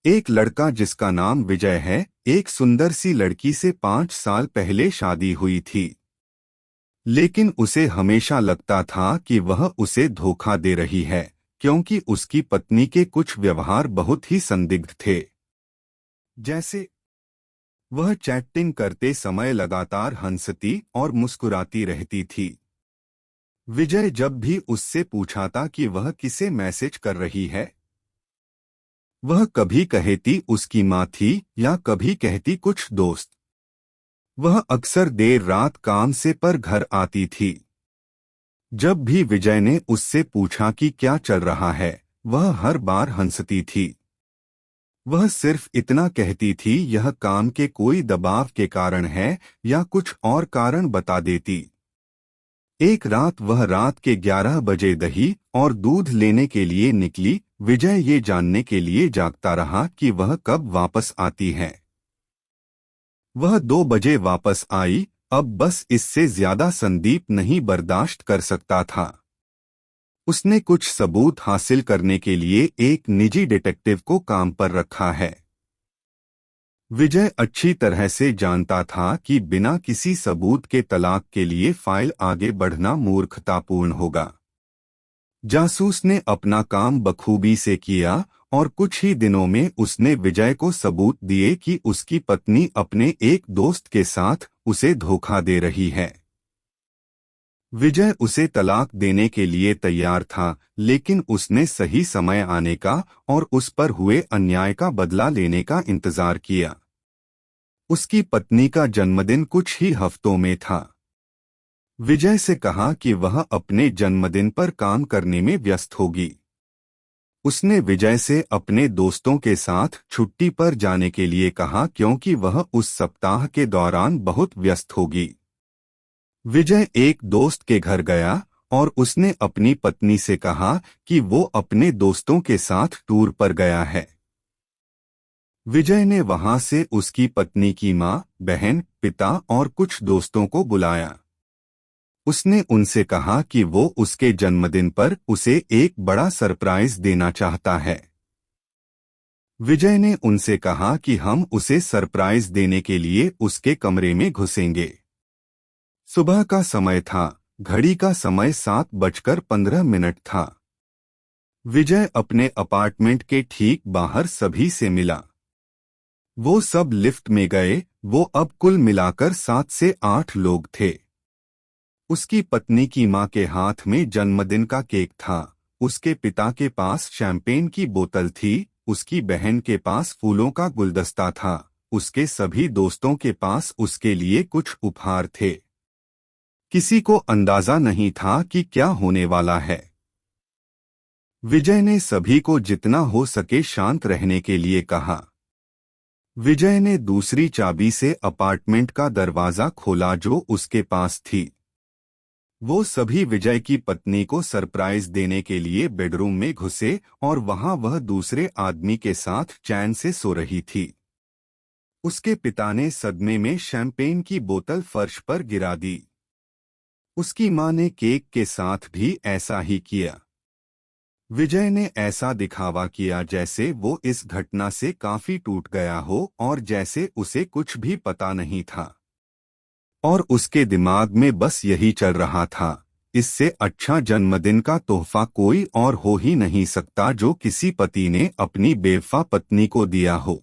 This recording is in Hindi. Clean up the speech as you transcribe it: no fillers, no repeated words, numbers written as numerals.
एक लड़का जिसका नाम विजय है, एक सुंदर सी लड़की से 5 साल पहले शादी हुई थी। लेकिन उसे हमेशा लगता था कि वह उसे धोखा दे रही है, क्योंकि उसकी पत्नी के कुछ व्यवहार बहुत ही संदिग्ध थे। जैसे वह चैटिंग करते समय लगातार हंसती और मुस्कुराती रहती थी। विजय जब भी उससे पूछा कि वह किसे मैसेज कर रही है, वह कभी कहती उसकी माँ थी या कभी कहती कुछ दोस्त। वह अक्सर देर रात काम से पर घर आती थी। जब भी विजय ने उससे पूछा कि क्या चल रहा है, वह हर बार हंसती थी। वह सिर्फ इतना कहती थी, यह काम के कोई दबाव के कारण है या कुछ और कारण बता देती। एक रात वह रात के 11 बजे दही और दूध लेने के लिए निकली। विजय ये जानने के लिए जागता रहा कि वह कब वापस आती है। वह 2 बजे वापस आई। अब बस इससे ज्यादा संदीप नहीं बर्दाश्त कर सकता था। उसने कुछ सबूत हासिल करने के लिए एक निजी डिटेक्टिव को काम पर रखा है। विजय अच्छी तरह से जानता था कि बिना किसी सबूत के तलाक के लिए फाइल आगे बढ़ना मूर्खतापूर्ण होगा। जासूस ने अपना काम बखूबी से किया और कुछ ही दिनों में उसने विजय को सबूत दिए कि उसकी पत्नी अपने एक दोस्त के साथ उसे धोखा दे रही है। विजय उसे तलाक देने के लिए तैयार था, लेकिन उसने सही समय आने का और उस पर हुए अन्याय का बदला लेने का इंतजार किया। उसकी पत्नी का जन्मदिन कुछ ही हफ्तों में था। विजय से कहा कि वह अपने जन्मदिन पर काम करने में व्यस्त होगी। उसने विजय से अपने दोस्तों के साथ छुट्टी पर जाने के लिए कहा, क्योंकि वह उस सप्ताह के दौरान बहुत व्यस्त होगी। विजय एक दोस्त के घर गया और उसने अपनी पत्नी से कहा कि वो अपने दोस्तों के साथ टूर पर गया है। विजय ने वहां से उसकी पत्नी की मां, बहन, पिता और कुछ दोस्तों को बुलाया। उसने उनसे कहा कि वो उसके जन्मदिन पर उसे एक बड़ा सरप्राइज देना चाहता है। विजय ने उनसे कहा कि हम उसे सरप्राइज देने के लिए उसके कमरे में घुसेंगे। सुबह का समय था। घड़ी का समय 7:15 था। विजय अपने अपार्टमेंट के ठीक बाहर सभी से मिला। वो सब लिफ्ट में गए। वो अब कुल मिलाकर 7 से 8 लोग थे। उसकी पत्नी की मां के हाथ में जन्मदिन का केक था। उसके पिता के पास शैंपेन की बोतल थी। उसकी बहन के पास फूलों का गुलदस्ता था। उसके सभी दोस्तों के पास उसके लिए कुछ उपहार थे। किसी को अंदाजा नहीं था कि क्या होने वाला है। विजय ने सभी को जितना हो सके शांत रहने के लिए कहा। विजय ने दूसरी चाबी से अपार्टमेंट का दरवाजा खोला जो उसके पास थी। वो सभी विजय की पत्नी को सरप्राइज देने के लिए बेडरूम में घुसे और वहां वह दूसरे आदमी के साथ चैन से सो रही थी। उसके पिता ने सदमे में शैंपेन की बोतल फर्श पर गिरा दी। उसकी मां ने केक के साथ भी ऐसा ही किया। विजय ने ऐसा दिखावा किया जैसे वो इस घटना से काफी टूट गया हो और जैसे उसे कुछ भी पता नहीं था। और उसके दिमाग में बस यही चल रहा था, इससे अच्छा जन्मदिन का तोहफा कोई और हो ही नहीं सकता जो किसी पति ने अपनी बेवफा पत्नी को दिया हो।